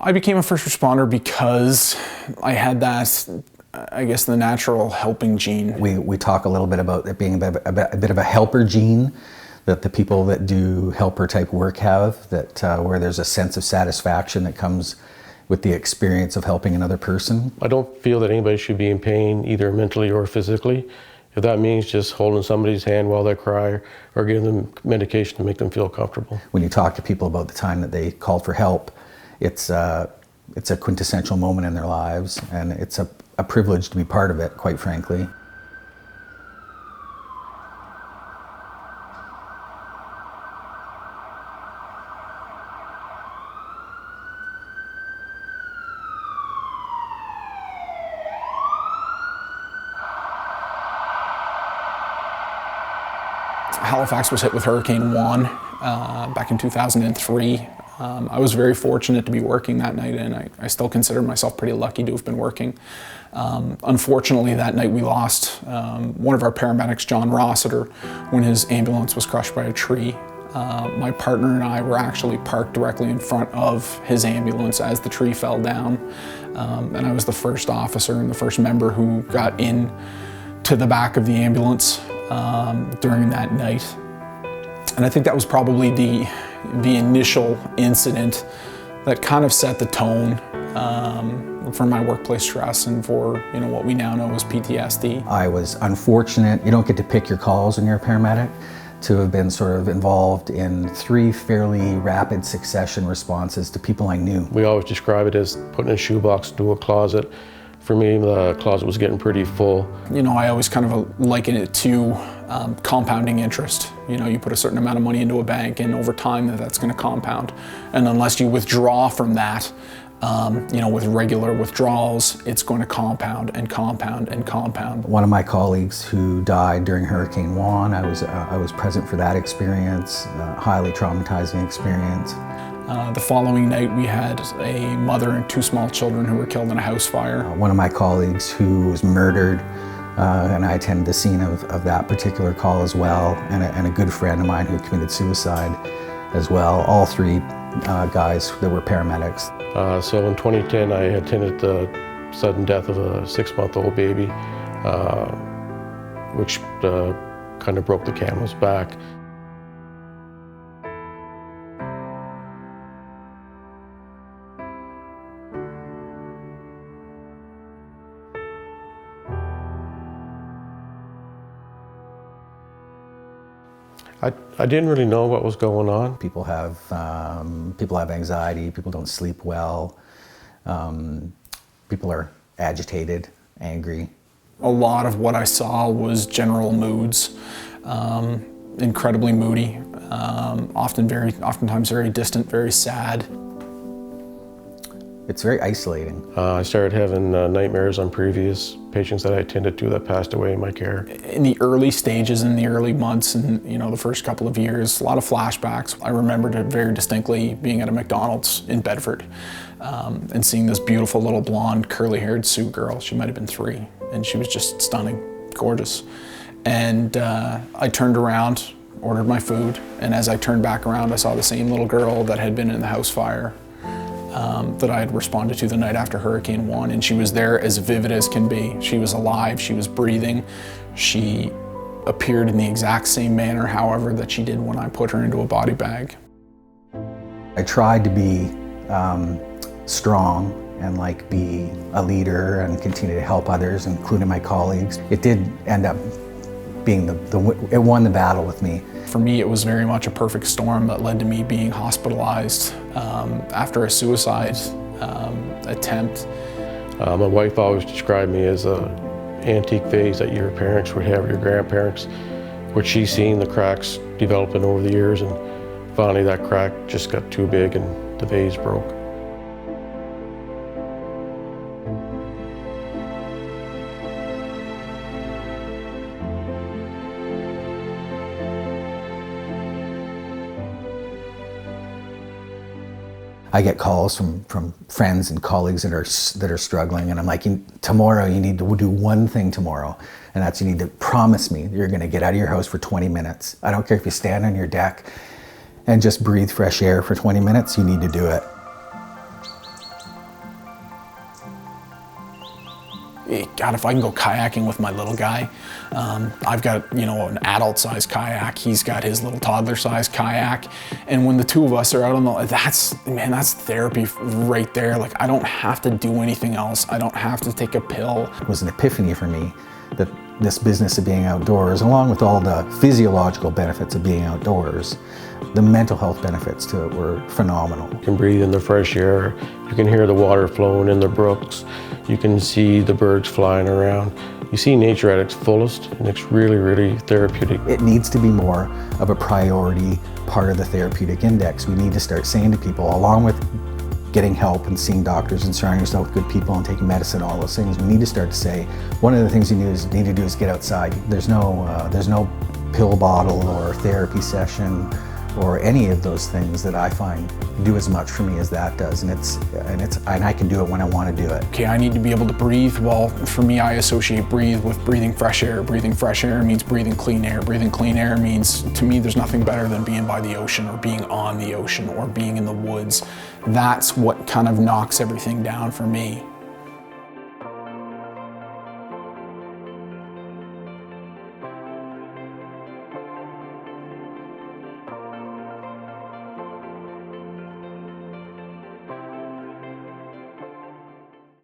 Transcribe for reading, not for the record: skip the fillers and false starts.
I became a first responder because I had that, I guess, the natural helping gene. We talk a little bit about it being a bit of a helper gene that the people that do helper type work have, that where there's a sense of satisfaction that comes with the experience of helping another person. I don't feel that anybody should be in pain, either mentally or physically. If that means just holding somebody's hand while they cry or giving them medication to make them feel comfortable. When you talk to people about the time that they called for help, it's a quintessential moment in their lives, and it's a privilege to be part of it, quite frankly. Halifax was hit with Hurricane Juan back in 2003. I was very fortunate to be working that night, and I still consider myself pretty lucky to have been working. Unfortunately, that night we lost one of our paramedics, John Rossiter, when his ambulance was crushed by a tree. My partner and I were actually parked directly in front of his ambulance as the tree fell down. And I was the first officer and the first member who got in to the back of the ambulance during that night. And I think that was probably the initial incident that kind of set the tone for my workplace stress and for what we now know as PTSD. I was unfortunate. You don't get to pick your calls when you're a paramedic, to have been sort of involved in 3 fairly rapid succession responses to people I knew. We always describe it as putting a shoebox into a closet. For me, the closet was getting pretty full. I always kind of liken it to compounding interest. You put a certain amount of money into a bank, and over time that's going to compound. And unless you withdraw from that, with regular withdrawals, it's going to compound and compound and compound. One of my colleagues who died during Hurricane Juan, I was present for that experience, highly traumatizing experience. The following night, we had a mother and 2 small children who were killed in a house fire. One of my colleagues who was murdered, and I attended the scene of that particular call as well, and a good friend of mine who committed suicide as well. All 3 guys that were paramedics. So in 2010, I attended the sudden death of a 6-month-old baby, which kind of broke the camel's back. I didn't really know what was going on. People have anxiety, people don't sleep well, people are agitated, angry. A lot of what I saw was general moods, incredibly moody, oftentimes very distant, very sad. It's very isolating. I started having nightmares on previous patients that I attended to that passed away in my care. In the early stages, in the early months, and the first couple of years, a lot of flashbacks. I remembered it very distinctly being at a McDonald's in Bedford and seeing this beautiful little blonde, curly-haired Sioux girl. She might have been 3, and she was just stunning, gorgeous. And I turned around, ordered my food, and as I turned back around, I saw the same little girl that had been in the house fire that I had responded to the night after Hurricane Juan, and she was there as vivid as can be. She was alive, she was breathing. She appeared in the exact same manner, however, that she did when I put her into a body bag. I tried to be strong and be a leader and continue to help others, including my colleagues. It did end up being it won the battle with me. For me, it was very much a perfect storm that led to me being hospitalized after a suicide attempt. My wife always described me as an antique vase that your parents would have, your grandparents, which she's seen the cracks developing over the years, and finally that crack just got too big and the vase broke. I get calls from friends and colleagues that are struggling, and I'm like, tomorrow you need to do one thing tomorrow, and that's you need to promise me you're going to get out of your house for 20 minutes. I don't care if you stand on your deck and just breathe fresh air for 20 minutes, you need to do it. God, if I can go kayaking with my little guy, I've got, you know, an adult-sized kayak. He's got his little toddler-sized kayak. And when the two of us are out on the, that's therapy right there. Like, I don't have to do anything else. I don't have to take a pill. It was an epiphany for me that this business of being outdoors, along with all the physiological benefits of being outdoors, the mental health benefits to it were phenomenal. You can breathe in the fresh air, you can hear the water flowing in the brooks, you can see the birds flying around. You see nature at its fullest, and it's really, really therapeutic. It needs to be more of a priority part of the therapeutic index. We need to start saying to people, along with getting help and seeing doctors and surrounding yourself with good people and taking medicine, all those things, we need to start to say, one of the things you need to do is get outside. There's no pill bottle or therapy session or any of those things that I find do as much for me as that does, and I can do it when I want to do it. Okay, I need to be able to breathe. Well, for me, I associate breathe with breathing fresh air. Breathing fresh air means breathing clean air. Breathing clean air means, to me, there's nothing better than being by the ocean or being on the ocean or being in the woods. That's what kind of knocks everything down for me.